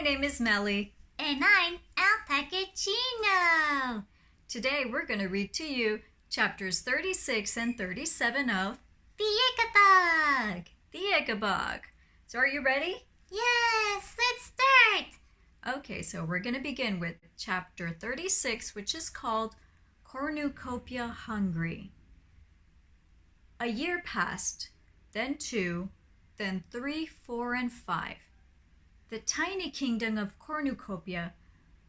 name is Meli. And I'm Alpacachino. Today we're going to read to you chapters 36 and 37 of The Ickabog. the Ickabog. So are you ready? Yes, let's start. Okay, so we're going to begin with chapter 36, which is called Cornucopia Hungry. A year passed, then 2, then 3, 4, and 5. The tiny kingdom of Cornucopia,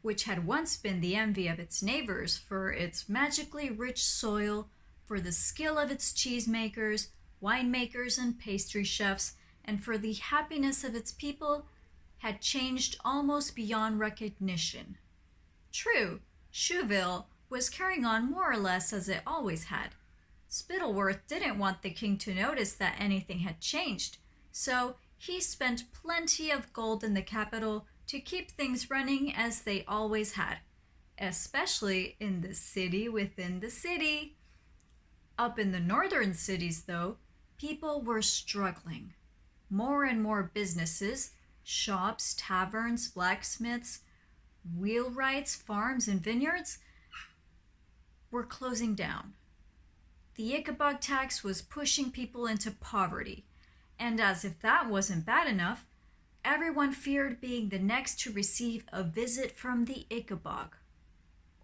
which had once been the envy of its neighbors for its magically rich soil, for the skill of its cheesemakers, winemakers, and pastry chefs, and for the happiness of its people, had changed almost beyond recognition. True, Shoeville was carrying on more or less as it always had. Spittleworth didn't want the king to notice that anything had changed, so he spent plenty of gold in the capital to keep things running as they always had, especially in the city within the city. Up in the northern cities, though, people were struggling. More and more businesses, shops, taverns, blacksmiths, wheelwrights, farms, and vineyards were closing down. The Ickabog tax was pushing people into poverty, and as if that wasn't bad enough, everyone feared being the next to receive a visit from the Ickabog,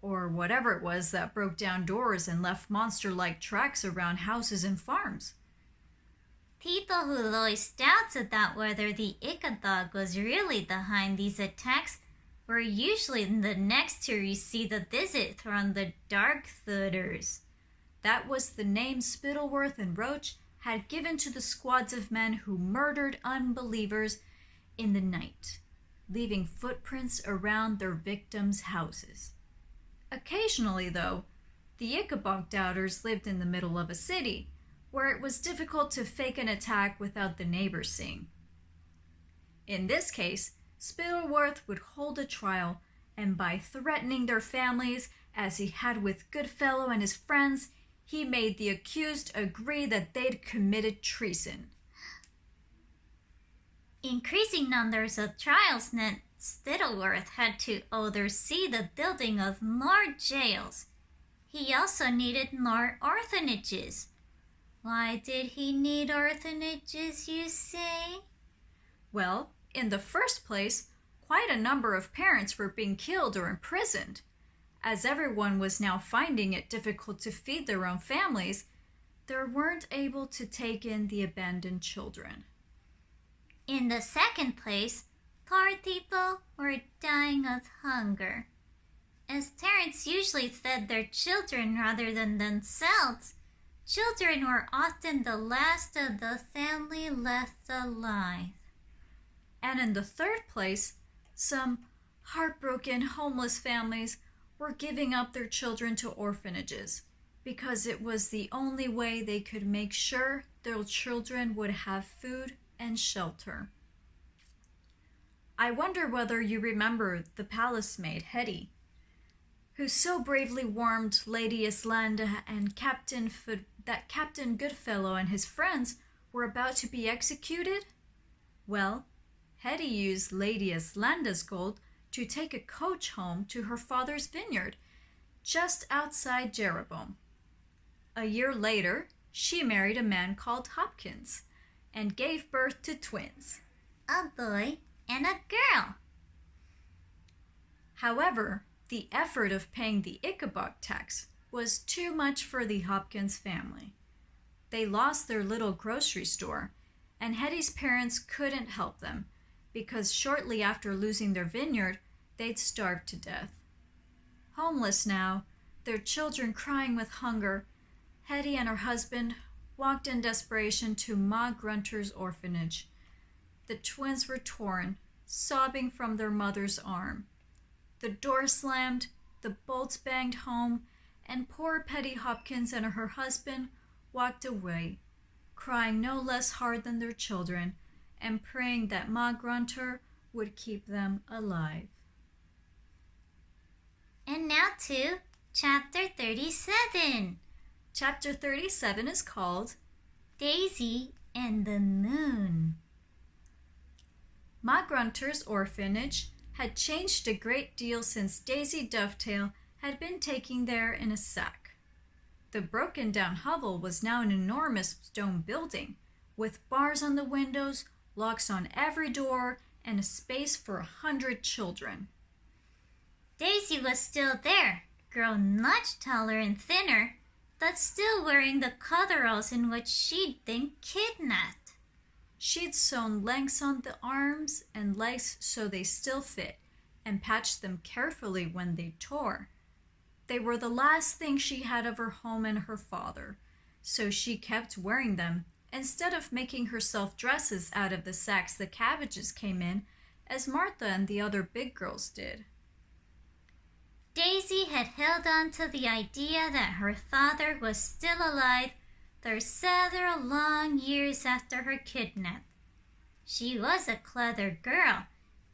or whatever it was that broke down doors and left monster-like tracks around houses and farms. People who voiced doubts about whether the Ickabog was really behind these attacks were usually the next to receive a visit from the Darkfooters. That was the name Spittleworth and Roach had given to the squads of men who murdered unbelievers in the night, leaving footprints around their victims' houses. Occasionally, though, the Ickabog doubters lived in the middle of a city, where it was difficult to fake an attack without the neighbors seeing. In this case, Spittleworth would hold a trial, and by threatening their families, as he had with Goodfellow and his friends, he made the accused agree that they'd committed treason. Increasing numbers of trials meant Spittleworth had to oversee the building of more jails. He also needed more orphanages. Why did he need orphanages, you say? Well, in the first place, quite a number of parents were being killed or imprisoned. As everyone was now finding it difficult to feed their own families, they weren't able to take in the abandoned children. In the second place, poor people were dying of hunger. As parents usually fed their children rather than themselves, children were often the last of the family left alive. And in the third place, some heartbroken homeless families were giving up their children to orphanages because it was the only way they could make sure their children would have food and shelter. I wonder whether you remember the palace maid, Hetty, who so bravely warned Lady Islanda and Captain Goodfellow and his friends were about to be executed? Well, Hetty used Lady Islanda's gold to take a coach home to her father's vineyard, just outside Jeroboam. A year later, she married a man called Hopkins and gave birth to twins, A boy and a girl. However, the effort of paying the Ickabog tax was too much for the Hopkins family. They lost their little grocery store, and Hetty's parents couldn't help them, because shortly after losing their vineyard, they'd starved to death. Homeless now, their children crying with hunger, Hetty and her husband walked in desperation to Ma Grunter's orphanage. The twins were torn, sobbing from their mother's arm. The door slammed, the bolts banged home, and poor Petty Hopkins and her husband walked away, crying no less hard than their children, and praying that Ma Grunter would keep them alive. And now to Chapter 37. Chapter 37 is called Daisy and the Moon. Ma Grunter's orphanage had changed a great deal since Daisy Dovetail had been taken there in a sack. The broken-down hovel was now an enormous stone building, with bars on the windows, locks on every door, and a space for 100 children. Daisy was still there, grown much taller and thinner, but still wearing the coveralls in which she'd been kidnapped. She'd sewn lengths on the arms and legs so they still fit, and patched them carefully when they tore. They were the last thing she had of her home and her father, so she kept wearing them, instead of making herself dresses out of the sacks the cabbages came in, as Martha and the other big girls did. Daisy had held on to the idea that her father was still alive through several long years after her kidnap. She was a clever girl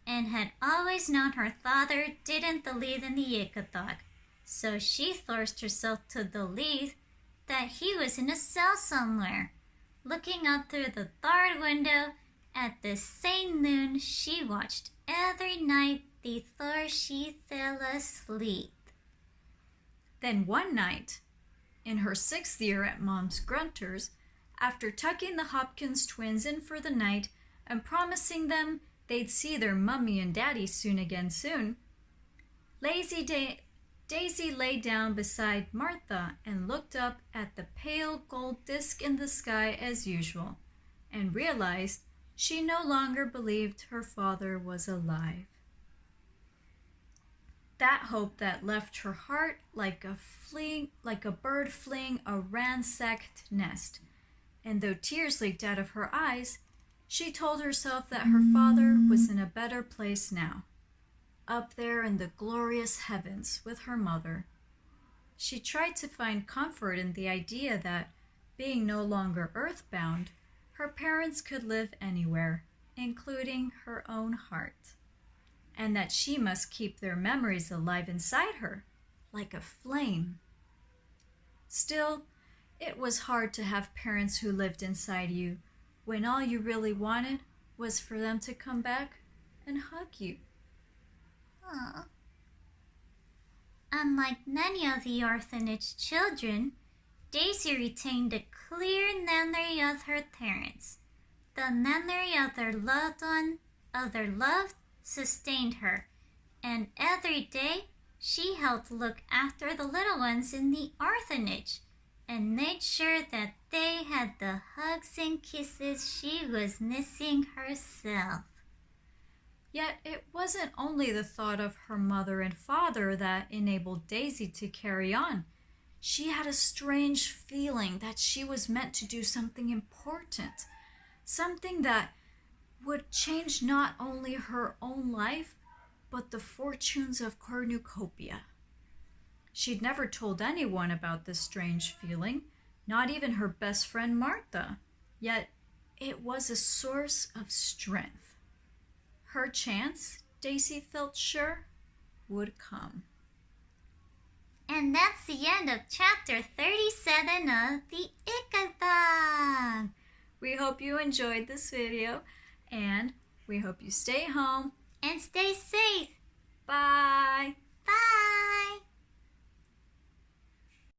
and had always known her father didn't believe in the Ickabog, so she forced herself to believe that he was in a cell somewhere, looking up through the barred window at the same moon she watched every night before she fell asleep. Then one night, in her 6th year at Mom's Grunters, after tucking the Hopkins twins in for the night and promising them they'd see their mummy and daddy soon, Daisy lay down beside Martha and looked up at the pale gold disk in the sky as usual, and realized she no longer believed her father was alive. That hope that left her heart like a bird fleeing a ransacked nest, and though tears leaked out of her eyes, she told herself that her father was in a better place now, up there in the glorious heavens with her mother. She tried to find comfort in the idea that, being no longer earthbound, her parents could live anywhere, including her own heart, and that she must keep their memories alive inside her, like a flame. Still, it was hard to have parents who lived inside you when all you really wanted was for them to come back and hug you. Aww. Unlike many of the orphanage children, Daisy retained a clear memory of her parents. The memory of their love sustained her, and every day she helped look after the little ones in the orphanage and made sure that they had the hugs and kisses she was missing herself. Yet it wasn't only the thought of her mother and father that enabled Daisy to carry on. She had a strange feeling that she was meant to do something important, something that would change not only her own life, but the fortunes of Cornucopia. She'd never told anyone about this strange feeling, not even her best friend Martha, yet it was a source of strength. Her chance, Daisy felt sure, would come. And that's the end of chapter 37 of the Ickabog. We hope you enjoyed this video, and we hope you stay home and stay safe. Bye. Bye.